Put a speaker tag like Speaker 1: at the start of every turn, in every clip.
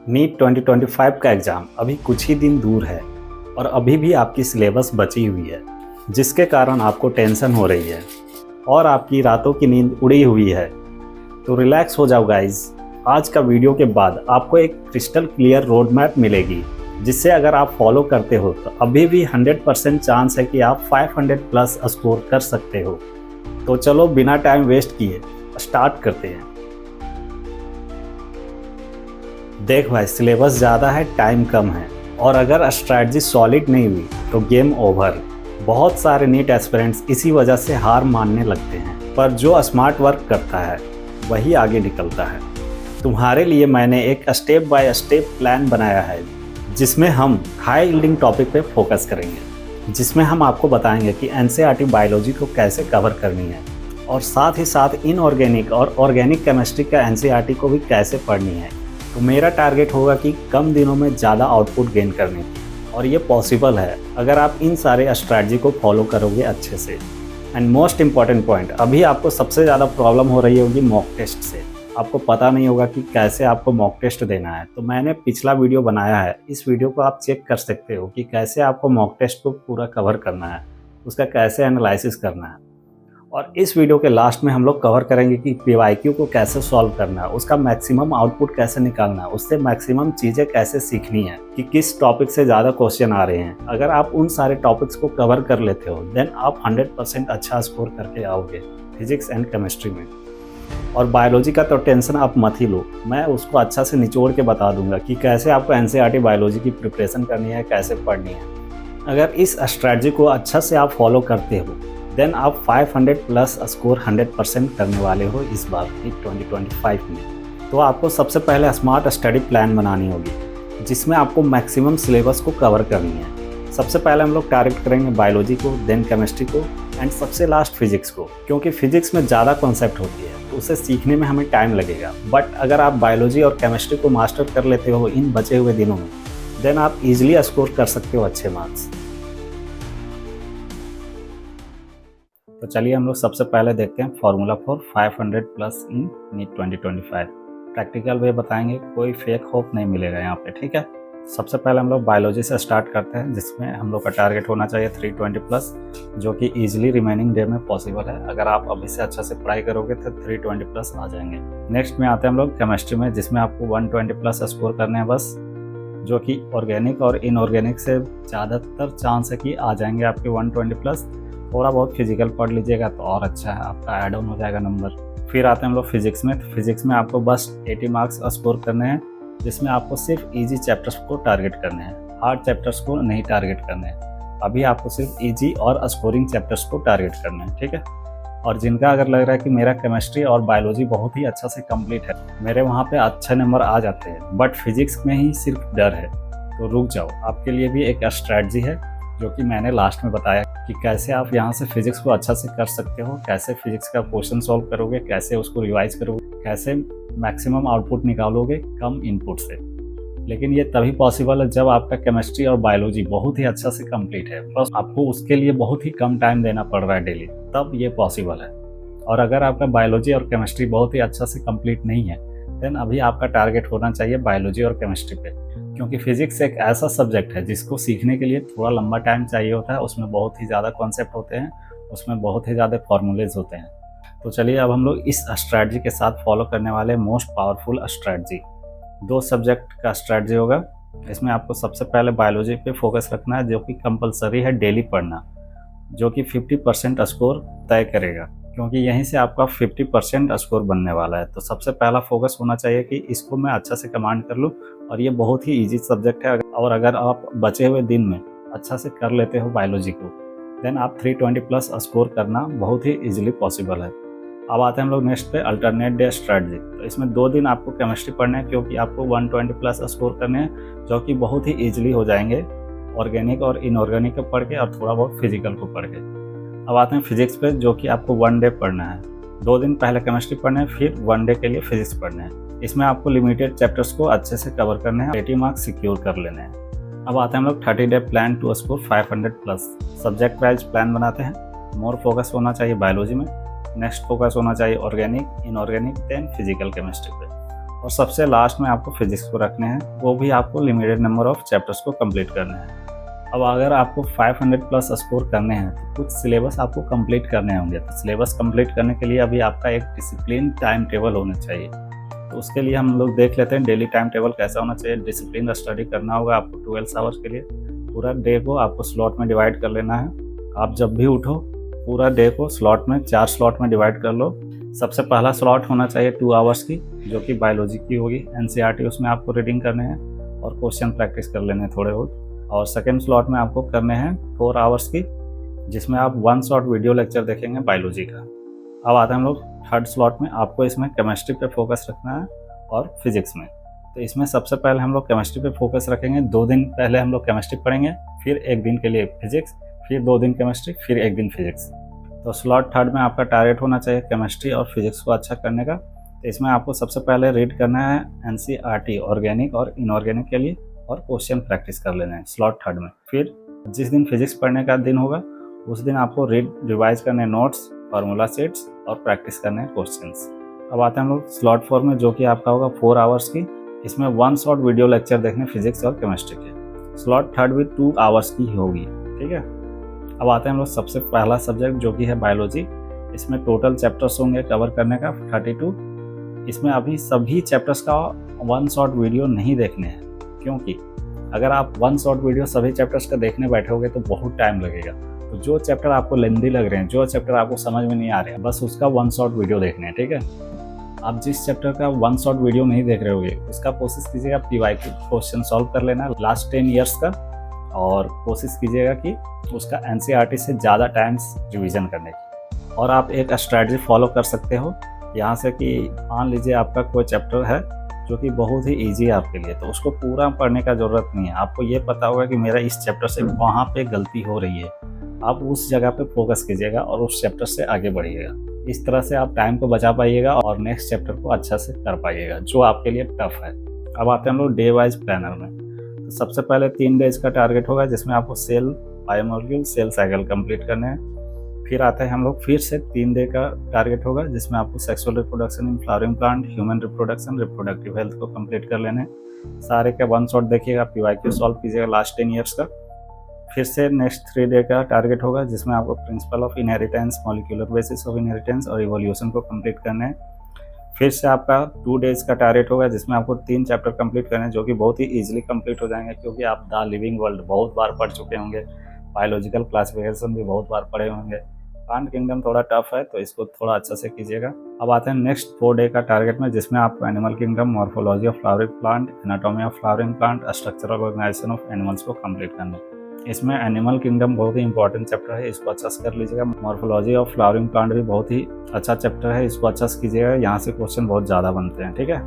Speaker 1: NEET 2025 का exam अभी कुछ ही दिन दूर है और अभी भी आपकी सिलेबस बची हुई है, जिसके कारण आपको टेंशन हो रही है और आपकी रातों की नींद उड़ी हुई है। तो रिलैक्स हो जाओ गाइस। आज का वीडियो के बाद आपको एक क्रिस्टल क्लियर रोड मैप मिलेगी, जिससे अगर आप फॉलो करते हो तो अभी भी 100% चांस है कि आप 500 प्लस स्कोर कर सकते हो। तो चलो बिना टाइम वेस्ट किए स्टार्ट करते हैं। देख भाई, सिलेबस ज़्यादा है, टाइम कम है और अगर स्ट्रैटेजी सॉलिड नहीं हुई तो गेम ओवर। बहुत सारे नीट एस्पिरेंट्स इसी वजह से हार मानने लगते हैं, पर जो स्मार्ट वर्क करता है वही आगे निकलता है। तुम्हारे लिए मैंने एक स्टेप बाय स्टेप प्लान बनाया है, जिसमें हम हाई यील्डिंग टॉपिक पे फोकस करेंगे, जिसमें हम आपको बताएंगे कि एनसीईआरटी बायोलॉजी को कैसे कवर करनी है और साथ ही साथ इनऑर्गेनिक और ऑर्गेनिक केमिस्ट्री का एनसीईआरटी को भी कैसे पढ़नी है। तो मेरा टारगेट होगा कि कम दिनों में ज़्यादा आउटपुट गेन करने की, और ये पॉसिबल है अगर आप इन सारे स्ट्रैटेजी को फॉलो करोगे अच्छे से। एंड मोस्ट इम्पॉर्टेंट पॉइंट, अभी आपको सबसे ज़्यादा प्रॉब्लम हो रही होगी मॉक टेस्ट से। आपको पता नहीं होगा कि कैसे आपको मॉक टेस्ट देना है, तो मैंने पिछला वीडियो बनाया है, इस वीडियो को आप चेक कर सकते हो कि कैसे आपको मॉक टेस्ट को पूरा कवर करना है, उसका कैसे एनालिसिस करना है। और इस वीडियो के लास्ट में हम लोग कवर करेंगे कि पीवाईक्यू को कैसे सॉल्व करना है, उसका मैक्सिमम आउटपुट कैसे निकालना है, उससे मैक्सिमम चीज़ें कैसे सीखनी है, कि किस टॉपिक से ज़्यादा क्वेश्चन आ रहे हैं। अगर आप उन सारे टॉपिक्स को कवर कर लेते हो देन आप 100% अच्छा स्कोर करके आओगे फिजिक्स एंड केमिस्ट्री में। और बायोलॉजी का तो टेंशन आप मत ही लो, मैं उसको अच्छा से निचोड़ के बता दूंगा कि कैसे आपको एनसीईआरटी बायोलॉजी की प्रिपरेशन करनी है, कैसे पढ़नी है। अगर इस स्ट्रैटेजी को अच्छा से आप फॉलो करते हो देन आप 500 प्लस स्कोर 100% करने वाले हो इस बार नीट 2025 में। तो आपको सबसे पहले स्मार्ट स्टडी प्लान बनानी होगी, जिसमें आपको मैक्सिमम सिलेबस को कवर करनी है। सबसे पहले हम लोग टारगेट करेंगे बायोलॉजी को, देन केमिस्ट्री को एंड सबसे लास्ट फिजिक्स को, क्योंकि फिजिक्स में ज़्यादा कॉन्सेप्ट होती है तो उसे सीखने में हमें टाइम लगेगा। बट अगर आप बायोलॉजी और केमिस्ट्री को मास्टर कर लेते हो इन बचे हुए दिनों में, देन आप ईजिली स्कोर कर सकते हो अच्छे मार्क्स। तो चलिए हम लोग सबसे पहले देखते हैं formula for 500 plus in NEET 2025। Practical way बताएंगे, कोई फेक होप नहीं मिलेगा यहाँ पे, ठीक है। सबसे पहले हम लोग बायोलॉजी से स्टार्ट करते हैं, जिसमें हम लोग का टारगेट होना चाहिए 320 प्लस, जो कि इजीली रिमेनिंग डे में पॉसिबल है। अगर आप अभी से अच्छा से पढ़ाई करोगे तो 320 प्लस आ जाएंगे। नेक्स्ट में आते हैं हम लोग केमिस्ट्री में, जिसमें आपको 120 प्लस स्कोर करने हैं बस, जो कि ऑर्गेनिक और इनऑर्गेनिक से ज़्यादातर चांस है कि आ जाएंगे आपके 120 प्लस। थोड़ा बहुत फिजिकल पढ़ लीजिएगा तो और अच्छा है, आपका ऐड ऑन हो जाएगा नंबर। फिर आते हैं हम लोग फिजिक्स में। तो फिजिक्स में आपको बस 80 मार्क्स स्कोर करने हैं, जिसमें आपको सिर्फ इजी चैप्टर्स को टारगेट करने हैं, हार्ड चैप्टर्स को नहीं टारगेट करने हैं। अभी आपको सिर्फ इजी और स्कोरिंग चैप्टर्स को टारगेट करना है, ठीक है। और जिनका अगर लग रहा है कि मेरा केमिस्ट्री और बायोलॉजी बहुत ही अच्छा से कंप्लीट है, मेरे वहाँ पे अच्छे नंबर आ जाते हैं, बट फिजिक्स में ही सिर्फ डर है, तो रुक जाओ। आपके लिए भी एक स्ट्रैटेजी है जो कि मैंने लास्ट में बताया कि कैसे आप यहाँ से फिजिक्स को अच्छा से कर सकते हो, कैसे फिजिक्स का क्वेश्चन सॉल्व करोगे, कैसे उसको रिवाइज करोगे, कैसे मैक्सिमम आउटपुट निकालोगे कम इनपुट से। लेकिन ये तभी पॉसिबल है जब आपका केमिस्ट्री और बायोलॉजी बहुत ही अच्छा से कंप्लीट है, बस आपको उसके लिए बहुत ही कम टाइम देना पड़ रहा है डेली, तब ये पॉसिबल है। और अगर आपका बायोलॉजी और केमिस्ट्री बहुत ही अच्छा से कंप्लीट नहीं है, देन अभी आपका टारगेट होना चाहिए बायोलॉजी और केमिस्ट्री पे, क्योंकि फिजिक्स एक ऐसा सब्जेक्ट है जिसको सीखने के लिए थोड़ा लंबा टाइम चाहिए होता है। उसमें बहुत ही ज़्यादा कॉन्सेप्ट होते हैं, उसमें बहुत ही ज़्यादा फॉर्मूलेज होते हैं। तो चलिए अब हम लोग इस स्ट्रैटेजी के साथ फॉलो करने वाले मोस्ट पावरफुल स्ट्रैटेजी, 2 सब्जेक्ट का स्ट्रैटेजी होगा। इसमें आपको सबसे पहले बायोलॉजी पे फोकस रखना है, जो कि कंपलसरी है डेली पढ़ना, जो कि 50% स्कोर तय करेगा, क्योंकि यहीं से आपका 50% स्कोर बनने वाला है। तो सबसे पहला फोकस होना चाहिए कि इसको मैं अच्छा से कमांड कर लूँ, और ये बहुत ही इजी सब्जेक्ट है। और अगर आप बचे हुए दिन में अच्छा से कर लेते हो बायोलॉजी को, देन आप 320 प्लस स्कोर करना बहुत ही इजीली पॉसिबल है। अब आते हैं हम लोग नेक्स्ट पे अल्टरनेट डे स्ट्रैटेजी। तो इसमें 2 दिन आपको केमिस्ट्री पढ़ना है, क्योंकि आपको 120 प्लस स्कोर करने हैं, जो कि बहुत ही ईजिली हो जाएंगे ऑर्गेनिक और इनऑर्गेनिक को पढ़ के और थोड़ा बहुत फिजिकल को पढ़ के। अब आते हैं फिजिक्स पे, जो कि आपको 1 डे पढ़ना है। 2 दिन पहले केमिस्ट्री पढ़ना है, फिर 1 डे के लिए फिजिक्स पढ़ना है। इसमें आपको लिमिटेड चैप्टर्स को अच्छे से कवर करने हैं, 80 मार्क्स सिक्योर कर लेने हैं। अब आते हैं हम लोग 30 day plan to score 500 plus. Subject wise plan बनाते हैं। मोर फोकस होना चाहिए बायोलॉजी में, नेक्स्ट फोकस होना चाहिए organic, inorganic, then physical chemistry पे। और सबसे लास्ट में आपको फिजिक्स को रखने हैं, वो भी आपको लिमिटेड नंबर ऑफ चैप्टर्स को कंप्लीट करने हैं। अब अगर आपको 500 प्लस स्कोर करने हैं तो कुछ सिलेबस आपको कंप्लीट करने होंगे। तो सिलेबस कंप्लीट करने के लिए अभी आपका एक डिसिप्लिन टाइम टेबल होना चाहिए। तो उसके लिए हम लोग देख लेते हैं डेली टाइम टेबल कैसा होना चाहिए। डिसिप्लिन स्टडी करना होगा आपको 12 आवर्स के लिए। पूरा डे को आपको स्लॉट में डिवाइड कर लेना है। आप जब भी उठो पूरा डे को स्लॉट में 4 स्लॉट में डिवाइड कर लो। सबसे पहला स्लॉट होना चाहिए 2 आवर्स की, जो कि बायोलॉजी की होगी। एनसीईआरटी उसमें आपको रीडिंग करने हैं और क्वेश्चन प्रैक्टिस कर लेने हैं थोड़े बहुत। और सेकेंड स्लॉट में आपको करने हैं 4 आवर्स की, जिसमें आप 1 शॉर्ट वीडियो लेक्चर देखेंगे बायोलॉजी का। अब आते हैं हम लोग थर्ड स्लॉट में। आपको इसमें केमिस्ट्री पे फोकस रखना है और फिजिक्स में। तो इसमें सबसे पहले हम लोग केमिस्ट्री पे फोकस रखेंगे। 2 दिन पहले हम लोग केमिस्ट्री पढ़ेंगे, फिर 1 दिन के लिए फिजिक्स, फिर 2 दिन केमिस्ट्री, फिर 1 दिन फिजिक्स। तो स्लॉट थर्ड में आपका टारगेट होना चाहिए केमिस्ट्री और फिजिक्स को अच्छा करने का। तो इसमें आपको सबसे पहले रीड करना है एनसीईआरटी ऑर्गेनिक और इनऑर्गेनिक के लिए और क्वेश्चन प्रैक्टिस कर लेना है स्लॉट थर्ड में। फिर जिस दिन फिजिक्स पढ़ने का दिन होगा उस दिन आपको रिवाइज करने नोट्स, फार्मूला सेट्स और प्रैक्टिस करने हैं क्वेश्चंस। अब आते हैं हम लोग स्लॉट 4 में, जो कि आपका होगा 4 आवर्स की। इसमें 1 शॉर्ट वीडियो लेक्चर देखने फिजिक्स और केमिस्ट्री के। स्लॉट थर्ड भी 2 आवर्स की ही होगी, ठीक है। अब आते हैं हम लोग सबसे पहला सब्जेक्ट जो कि है बायोलॉजी। इसमें टोटल चैप्टर्स होंगे कवर करने का 32। इसमें अभी सभी चैप्टर्स का 1 शॉर्ट वीडियो नहीं देखने हैं, क्योंकि अगर आप 1 शॉर्ट वीडियो सभी चैप्टर्स का देखने बैठोगे तो बहुत टाइम लगेगा। तो जो चैप्टर आपको लेंदी लग रहे हैं, जो चैप्टर आपको समझ में नहीं आ रहे हैं, बस उसका 1 शॉर्ट वीडियो देखने हैं, ठीक है। आप जिस चैप्टर का 1 शॉर्ट वीडियो नहीं देख रहे होगे उसका कोशिश कीजिएगा PYQ क्वेश्चन सॉल्व कर लेना लास्ट 10 ईयर्स का, और कोशिश कीजिएगा कि उसका एनसीईआरटी से ज़्यादा टाइम्स रिवीजन करने की। और आप एक स्ट्रैटेजी फॉलो कर सकते हो यहाँ से कि मान लीजिए आपका कोई चैप्टर है जो कि बहुत ही इजी है आपके लिए, तो उसको पूरा पढ़ने का ज़रूरत नहीं है। आपको ये पता होगा कि मेरा इस चैप्टर से वहाँ पे गलती हो रही है, आप उस जगह पे फोकस कीजिएगा और उस चैप्टर से आगे बढ़िएगा। इस तरह से आप टाइम को बचा पाइएगा और नेक्स्ट चैप्टर को अच्छा से कर पाइएगा जो आपके लिए टफ है। अब आते हैं हम लोग डे वाइज प्लानर में। तो सबसे पहले 3 डेज का टारगेट होगा, जिसमें आपको cell, biomolecule, cell cycle complete करने हैं। फिर आता है हम लोग फिर से 3 डे का टारगेट होगा, जिसमें आपको sexual reproduction in flowering plant, human reproduction, reproductive health को कंप्लीट कर लेने। सारे का 1 शॉट देखिएगा, PYQ सॉल्व कीजिएगा लास्ट 10 ईयर्स का। फिर से नेक्स्ट 3 डे का टारगेट होगा, जिसमें आपको principle of inheritance, molecular basis of inheritance और इवोल्यूशन को कंप्लीट करना है। फिर से आपका 2 डेज का टारगेट होगा, जिसमें आपको 3 चैप्टर कंप्लीट करने हैं, जो कि बहुत ही इजीली कंप्लीट हो जाएंगे, क्योंकि आप द लिविंग वर्ल्ड बहुत बार पढ़ चुके होंगे, बायोलॉजिकल क्लासिफिकेशन भी बहुत बार पढ़े होंगे। प्लांट किंगडम थोड़ा टफ है तो इसको थोड़ा अच्छा से कीजिएगा। अब आते हैं नेक्स्ट 4 डे का टारगेट में, जिसमें आपको animal kingdom, morphology of flowering plant, anatomy of flowering plant, structural organisation of animals को कंप्लीट करना है। इसमें एनिमल किंगडम बहुत ही इंपॉर्टेंट चैप्टर है, इसको अच्छा से कर लीजिएगा। मॉर्फोलॉजी ऑफ फ्लावरिंग प्लांट भी बहुत ही अच्छा चैप्टर है, इसको अच्छा से कीजिएगा, यहाँ से क्वेश्चन बहुत ज़्यादा बनते हैं, ठीक है।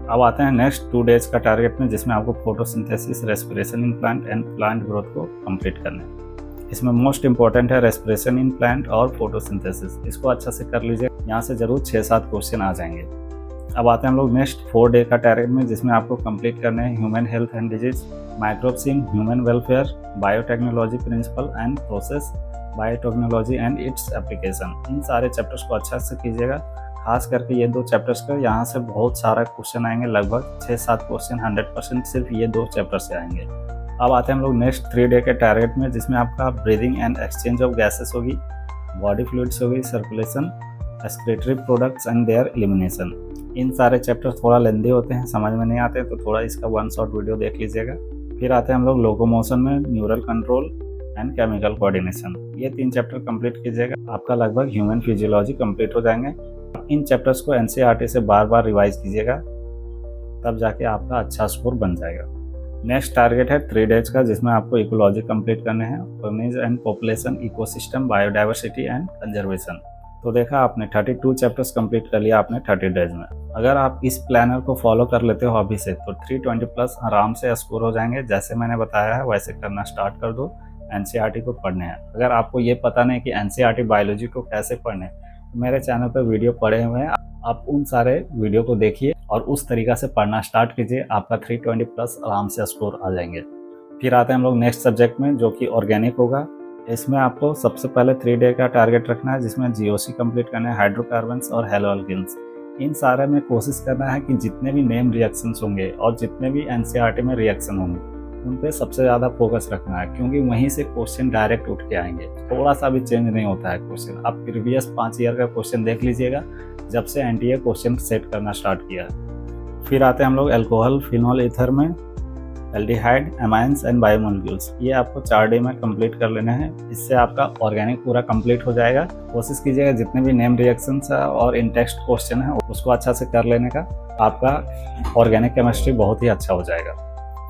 Speaker 1: अब आते हैं नेक्स्ट 2 डेज का टारगेट में, जिसमें आपको photosynthesis, respiration in plant and plant growth को कंप्लीट करना है। इसमें मोस्ट इंपॉर्टेंट है रेस्पिरेशन इन प्लांट और फोटोसिंथेसिस, इसको अच्छा से कर लीजिए, यहाँ से जरूर 6-7 क्वेश्चन आ जाएंगे। अब आते हैं हम लोग नेक्स्ट 4 डे का टारगेट में, जिसमें आपको कंप्लीट करने हैं human health and disease, microbes in human welfare, biotechnology principle and process, biotechnology and its application. इन सारे चैप्टर्स को अच्छा से कीजिएगा, खास करके ये 2 चैप्टर्स का, यहाँ से बहुत सारा क्वेश्चन आएंगे, लगभग 6-7 क्वेश्चन 100% सिर्फ ये 2 चैप्टर से आएंगे। अब आते हैं हम लोग नेक्स्ट 3 डे के टारगेट में, जिसमें आपका breathing and exchange of gases होगी, बॉडी फ्लूइड्स होगी, circulation, excretory products and their elimination. इन सारे चैप्टर थोड़ा लेंदी होते हैं, समझ में नहीं आते हैं, तो थोड़ा इसका 1 शॉर्ट वीडियो देख लीजिएगा। फिर आते हैं हम लोग लोकोमोशन में, neural control and chemical coordination. ये 3 चैप्टर कंप्लीट कीजिएगा, आपका लगभग ह्यूमन फिजियोलॉजी कंप्लीट हो जाएंगे। इन चैप्टर्स को एनसीईआरटी से बार बार रिवाइज कीजिएगा, तब जाके आपका अच्छा स्कोर बन जाएगा। नेक्स्ट टारगेट है 3 डेज का, जिसमें आपको इकोलॉजी कंप्लीट करने हैं, organism and population, ecosystem, biodiversity and conservation. तो देखा आपने 32 चैप्टर्स कंप्लीट कर लिया आपने 30 डेज में। अगर आप इस प्लानर को फॉलो कर लेते हो अभी से, तो 320 प्लस आराम से स्कोर हो जाएंगे। जैसे मैंने बताया है वैसे करना स्टार्ट कर दो। एनसीईआरटी को पढ़ने हैं। अगर आपको ये पता नहीं कि एनसीईआरटी बायोलॉजी को कैसे पढ़ने, तो मेरे चैनल पर वीडियो पड़े हुए हैं, आप उन सारे वीडियो को देखिए और उस तरीका से पढ़ना स्टार्ट कीजिए, आपका 320 प्लस आराम से स्कोर आ जाएंगे। फिर आते हैं हम लोग नेक्स्ट सब्जेक्ट में, जो कि ऑर्गेनिक होगा। इसमें आपको सबसे पहले 3 डे का टारगेट रखना है, जिसमें जीओसी कंप्लीट करना है, हाइड्रोकार्बन्स और हेलोअल्किन्स। इन सारे में कोशिश करना है कि जितने भी नेम रिएक्शंस होंगे और जितने भी एनसीईआरटी में रिएक्शन होंगे उन पे सबसे ज़्यादा फोकस रखना है, क्योंकि वहीं से क्वेश्चन डायरेक्ट उठ के आएंगे। थोड़ा सा भी चेंज नहीं होता है क्वेश्चन। आप प्रीवियस 5 ईयर का क्वेश्चन देख लीजिएगा जब से एनटीए क्वेश्चन सेट करना स्टार्ट किया है। फिर आते हैं हम लोग अल्कोहल, फिनॉल, ईथर में एल्डिहाइड, एमाइंस एंड बायोमोलिक्यूल्स। ये आपको 4 डे में कंप्लीट कर लेना है। इससे आपका ऑर्गेनिक पूरा कंप्लीट हो जाएगा। कोशिश कीजिएगा जितने भी नेम रिएक्शंस है और इन टेक्स्ट क्वेश्चन है उसको अच्छा से कर लेने का। आपका ऑर्गेनिक केमिस्ट्री बहुत ही अच्छा हो जाएगा।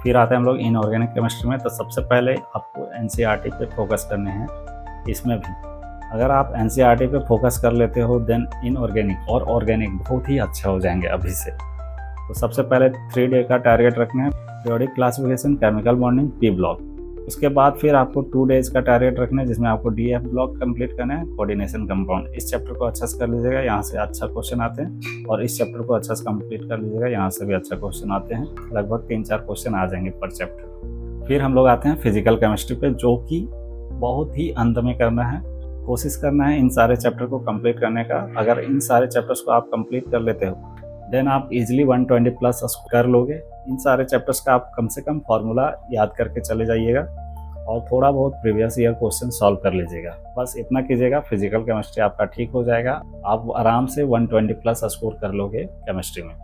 Speaker 1: फिर आते हैं हम लोग इनऑर्गेनिक केमिस्ट्री में। तो सबसे पहले आपको एनसीईआरटी पे फोकस करने हैं। इसमें भी अगर आप एनसीईआरटी पे फोकस कर लेते हो देन इनऑर्गेनिक और ऑर्गेनिक बहुत ही अच्छा हो जाएंगे अभी से। तो सबसे पहले 3 डे का टारगेट रखना है, periodic classification, chemical bonding, P block. उसके बाद फिर आपको 2 डेज का टारगेट रखना है जिसमें आपको डीएफ ब्लॉक कंप्लीट करना है, कोऑर्डिनेशन कंपाउंड। इस चैप्टर को अच्छा से कर लीजिएगा, यहाँ से अच्छा क्वेश्चन आते हैं। और इस चैप्टर को अच्छा से कंप्लीट कर लीजिएगा, यहाँ से भी अच्छा क्वेश्चन आते हैं। लगभग 3-4 क्वेश्चन आ जाएंगे पर चैप्टर। फिर हम लोग आते हैं फिजिकल केमिस्ट्री पे, जो कि बहुत ही अंत में करना है। कोशिश करना है इन सारे चैप्टर को कंप्लीट करने का। अगर इन सारे चैप्टर्स को आप कंप्लीट कर लेते हो देन आप इजीली 120 प्लस कर लोगे। इन सारे चैप्टर्स का आप कम से कम फार्मूला याद करके चले जाइएगा और थोड़ा बहुत प्रीवियस ईयर क्वेश्चन सॉल्व कर लीजिएगा। बस इतना कीजिएगा, फिजिकल केमिस्ट्री आपका ठीक हो जाएगा। आप आराम से 120 प्लस स्कोर कर लोगे केमिस्ट्री में।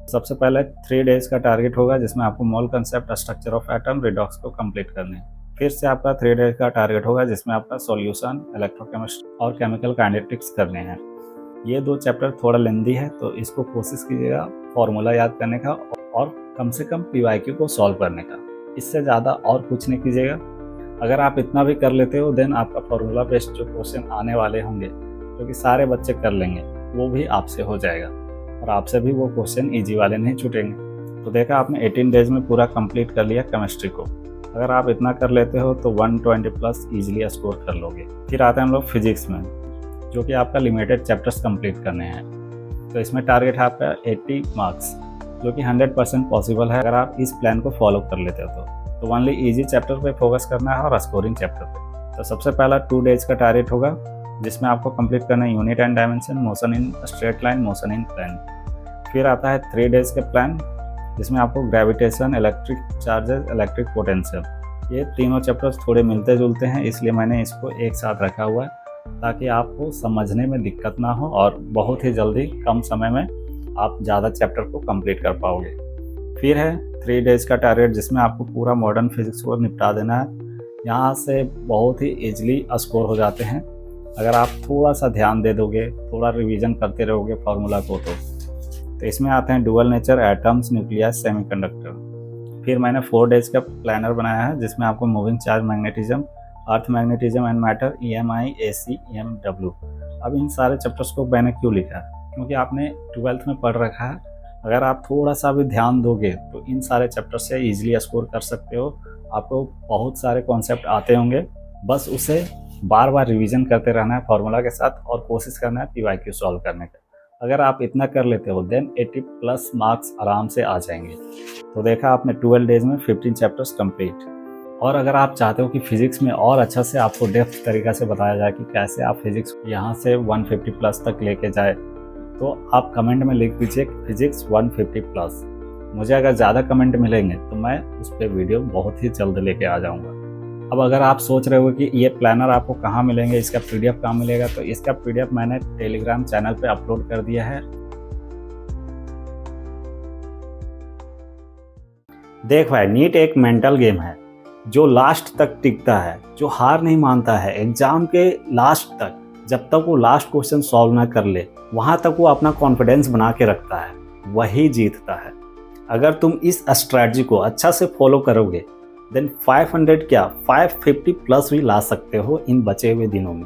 Speaker 1: सबसे पहले 3 डेज का टारगेट होगा जिसमें आपको मोल concept, structure of atom, redox को कंप्लीट करने हैं। फिर से आपका 3 डेज का टारगेट होगा जिसमें आपका सॉल्यूशन, इलेक्ट्रोकेमिस्ट्री और केमिकल काइनेटिक्स करने हैं। ये 2 चैप्टर थोड़ा लेंदी है तो इसको कोशिश कीजिएगा फॉर्मूला याद करने का और कम से कम पीवाईक्यू को सॉल्व करने का। इससे ज़्यादा और कुछ नहीं कीजिएगा। अगर आप इतना भी कर लेते हो देन आपका फॉर्मूला बेस्ड जो क्वेश्चन आने वाले होंगे जो कि सारे बच्चे कर लेंगे वो भी आपसे हो जाएगा और आपसे भी वो क्वेश्चन ईजी वाले नहीं छूटेंगे। तो देखा आपने 18 डेज में पूरा कंप्लीट कर लिया केमिस्ट्री को। अगर आप इतना कर लेते हो तो 120 प्लस ईजिली स्कोर कर लोगे। फिर आते हैं हम लोग फिजिक्स में, जो कि आपका लिमिटेड चैप्टर्स कंप्लीट करने हैं। तो इसमें टारगेट है आपका 80 मार्क्स, जो कि 100% पॉसिबल है अगर आप इस प्लान को फॉलो कर लेते हो तो ओनली इजी चैप्टर पे फोकस करना है और स्कोरिंग चैप्टर पे। तो सबसे पहला 2 डेज का टारगेट होगा जिसमें आपको कंप्लीट करना है unit and dimension, motion in straight line, motion in plane. फिर आता है 3 डेज का प्लान जिसमें आपको gravitation, electric charges, electric potential, ये तीनों चैप्टर्स थोड़े मिलते जुलते हैं इसलिए मैंने इसको एक साथ रखा हुआ है ताकि आपको समझने में दिक्कत ना हो और बहुत ही जल्दी कम समय में आप ज़्यादा चैप्टर को कंप्लीट कर पाओगे। फिर है 3 डेज का टारगेट जिसमें आपको पूरा मॉडर्न फिजिक्स को निपटा देना है। यहाँ से बहुत ही ईजिली स्कोर हो जाते हैं अगर आप थोड़ा सा ध्यान दे दोगे, थोड़ा रिवीजन करते रहोगे फार्मूला को। तो इसमें आते हैं dual nature, atoms, nucleus, semiconductor. फिर मैंने 4 डेज का प्लानर बनाया है जिसमें आपको moving charge, magnetism, earth magnetism and matter, EMI, AC, EMW। अब इन सारे चैप्टर्स को मैंने क्यों लिखा है क्योंकि आपने 12th में पढ़ रखा है। अगर आप थोड़ा सा भी ध्यान दोगे तो इन सारे चैप्टर से इजीली स्कोर कर सकते हो। आपको बहुत सारे कॉन्सेप्ट आते होंगे, बस उसे बार बार रिवीजन करते रहना है फार्मूला के साथ और कोशिश करना है PYQ सॉल्व करने का। अगर आप इतना कर लेते हो देन 80 प्लस मार्क्स आराम से आ जाएंगे। तो देखा आपने 12 डेज में 15 चैप्टर्स कंप्लीट। और अगर आप चाहते हो कि फिजिक्स में और अच्छा से आपको डेप्थ तरीका से बताया जाए कि कैसे आप फिजिक्स यहाँ से 150 प्लस तक लेके जाए तो आप कमेंट में लिख दीजिए फिजिक्स 150 प्लस। मुझे अगर ज़्यादा कमेंट मिलेंगे तो मैं उस पर वीडियो बहुत ही जल्द लेके आ जाऊँगा। अब अगर आप सोच रहे हो कि ये प्लानर आपको कहाँ मिलेंगे, इसका PDF कहाँ मिलेगा, तो इसका PDF मैंने टेलीग्राम चैनल पे अपलोड कर दिया है। देख भाई, नीट एक मेंटल गेम है जो लास्ट तक टिकता है, जो हार नहीं मानता है। एग्जाम के लास्ट तक, जब तक वो लास्ट क्वेश्चन सॉल्व ना कर ले वहाँ तक वो अपना कॉन्फिडेंस बना के रखता है, वही जीतता है। अगर तुम इस स्ट्रैटेजी को अच्छा से फॉलो करोगे देन 500 क्या 550 प्लस भी ला सकते हो इन बचे हुए दिनों में।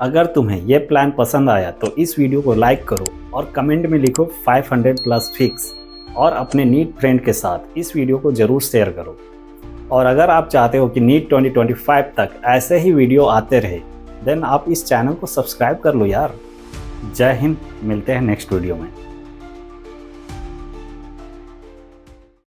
Speaker 1: अगर तुम्हें ये प्लान पसंद आया तो इस वीडियो को लाइक करो और कमेंट में लिखो 500 प्लस फिक्स और अपने नीट फ्रेंड के साथ इस वीडियो को ज़रूर शेयर करो। और अगर आप चाहते हो कि नीट 2025 तक ऐसे ही वीडियो आते रहे देन आप इस चैनल को सब्सक्राइब कर लो यार। जय हिंद, मिलते हैं नेक्स्ट वीडियो में।